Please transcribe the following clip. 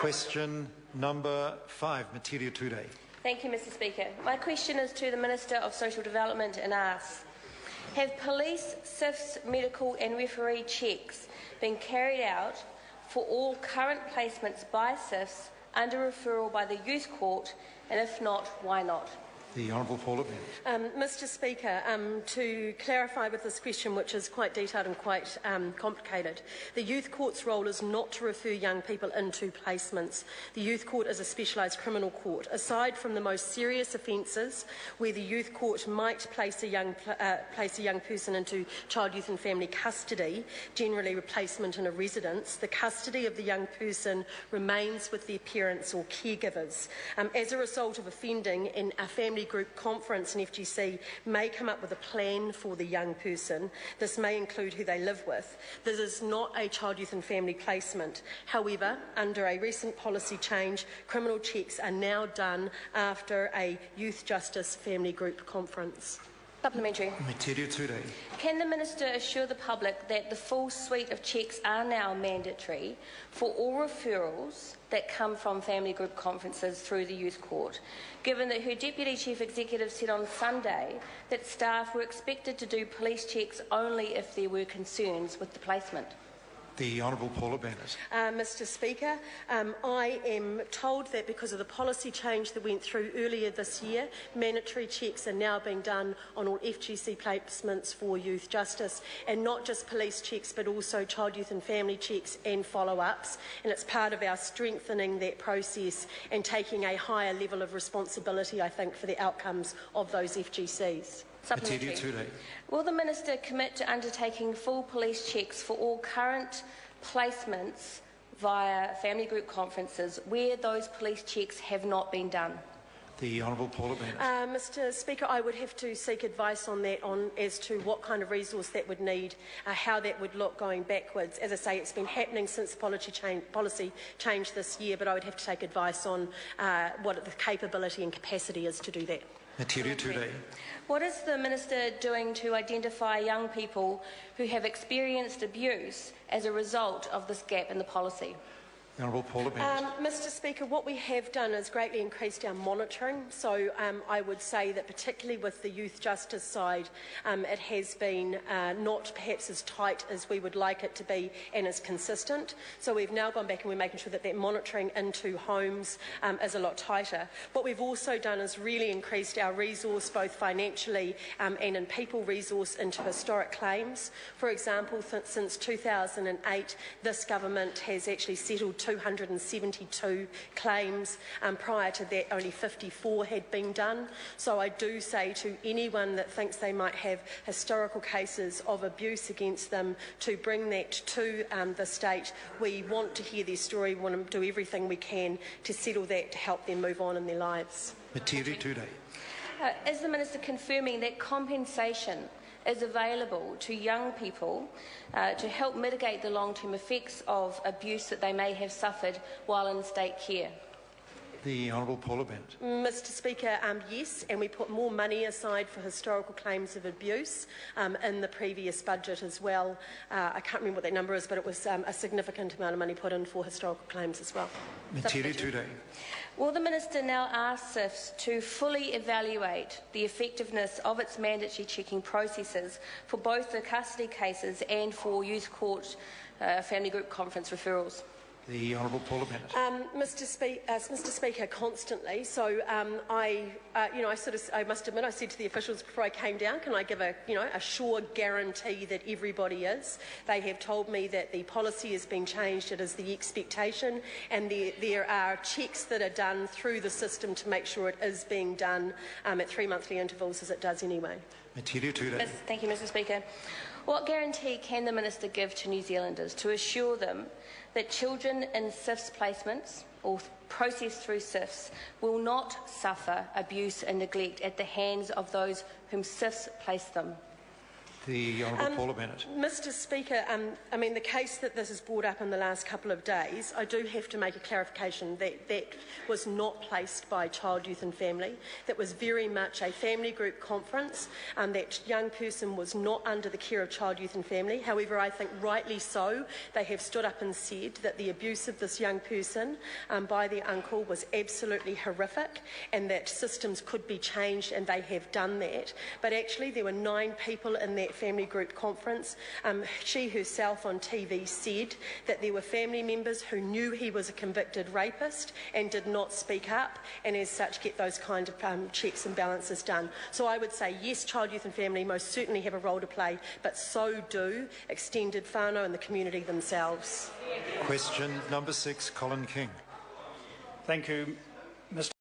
Question number 5, Metiria Turei. Thank you, Mr. Speaker. My question is to the Minister of Social Development and asks, have police, CYFS, medical and referee checks been carried out for all current placements by CYFS under referral by the Youth Court, and if not, why not? The Honourable Paula Bennett. Mr. Speaker, to clarify with this question, which is quite detailed and quite complicated, the Youth Court's role is not to refer young people into placements. The Youth Court is a specialised criminal court. Aside from the most serious offences, where the Youth Court might place a young person into child, youth and family custody, generally replacement in a residence, the custody of the young person remains with their parents or caregivers. As a result of offending, in a family group conference in FGC may come up with a plan for the young person. This may include who they live with. This is not a child, youth and family placement. However, under a recent policy change, criminal checks are now done after a youth justice family group conference. Supplementary. Metiria Turei. Can the Minister assure the public that the full suite of checks are now mandatory for all referrals that come from family group conferences through the Youth Court, given that her Deputy Chief Executive said on Sunday that staff were expected to do police checks only if there were concerns with the placement? The Honourable Paula Bennett. Mr. Speaker, I am told that because of the policy change that went through earlier this year, mandatory checks are now being done on all FGC placements for youth justice, and not just police checks but also child, youth and family checks and follow-ups, and it's part of our strengthening that process and taking a higher level of responsibility, I think, for the outcomes of those FGCs. Metiria Turei. Will the Minister commit to undertaking full police checks for all current placements via family group conferences where those police checks have not been done? The Honourable Paula Bennett. Mr. Speaker, I would have to seek advice on that, as to what kind of resource that would need, how that would look going backwards. As I say, it's been happening since the policy change this year, but I would have to take advice on what the capability and capacity is to do that. Metiria Turei. What is the Minister doing to identify young people who have experienced abuse as a result of this gap in the policy? The Honourable Paula Bennett. Mr. Speaker, what we have done is greatly increased our monitoring. So I would say that particularly with the youth justice side, it has been not perhaps as tight as we would like it to be and as consistent. So we've now gone back and we're making sure that that monitoring into homes is a lot tighter. What we've also done is really increased our resource, both financially and in people resource, into historic claims. For example, since 2008, this government has actually settled 272 claims. Prior to that, only 54 had been done. So I do say to anyone that thinks they might have historical cases of abuse against them to bring that to the state. We want to hear their story. We want to do everything we can to settle that, to help them move on in their lives. Metiria Turei. Is the Minister confirming that compensation is available to young people to help mitigate the long-term effects of abuse that they may have suffered while in state care? The Honourable Paula Bennett. Mr. Speaker, yes, and we put more money aside for historical claims of abuse in the previous budget as well. I can't remember what that number is, but it was a significant amount of money put in for historical claims as well. Metiria Turei. Will the Minister now ask CYFS to fully evaluate the effectiveness of its mandatory checking processes for both the custody cases and for youth court family group conference referrals? The Honourable Paula Bennett. Mr. Speaker, constantly. So I must admit, I said to the officials before I came down, can I give a sure guarantee that everybody is? They have told me that the policy has been changed. It is the expectation, and there are checks that are done through the system to make sure it is being done at 3 monthly intervals, as it does anyway. Metiria Turei. Thank you, Mr. Speaker. What guarantee can the Minister give to New Zealanders to assure them that children in CYFS placements or processed through CYFS will not suffer abuse and neglect at the hands of those whom CYFS place them? The Honourable Paula Bennett. Mr Speaker, I mean, the case that this has brought up in the last couple of days, I do have to make a clarification that that was not placed by Child, Youth and Family. That was very much a family group conference. That young person was not under the care of Child, Youth and Family. However, I think rightly so, they have stood up and said that the abuse of this young person by their uncle was absolutely horrific and that systems could be changed, and they have done that. But actually, there were 9 people in that family group conference. She herself on TV said that there were family members who knew he was a convicted rapist and did not speak up, and as such get those kind of checks and balances done. So I would say yes, Child, Youth and Family most certainly have a role to play, but so do extended whānau and the community themselves. Question number 6, Colin King. Thank you, Mr.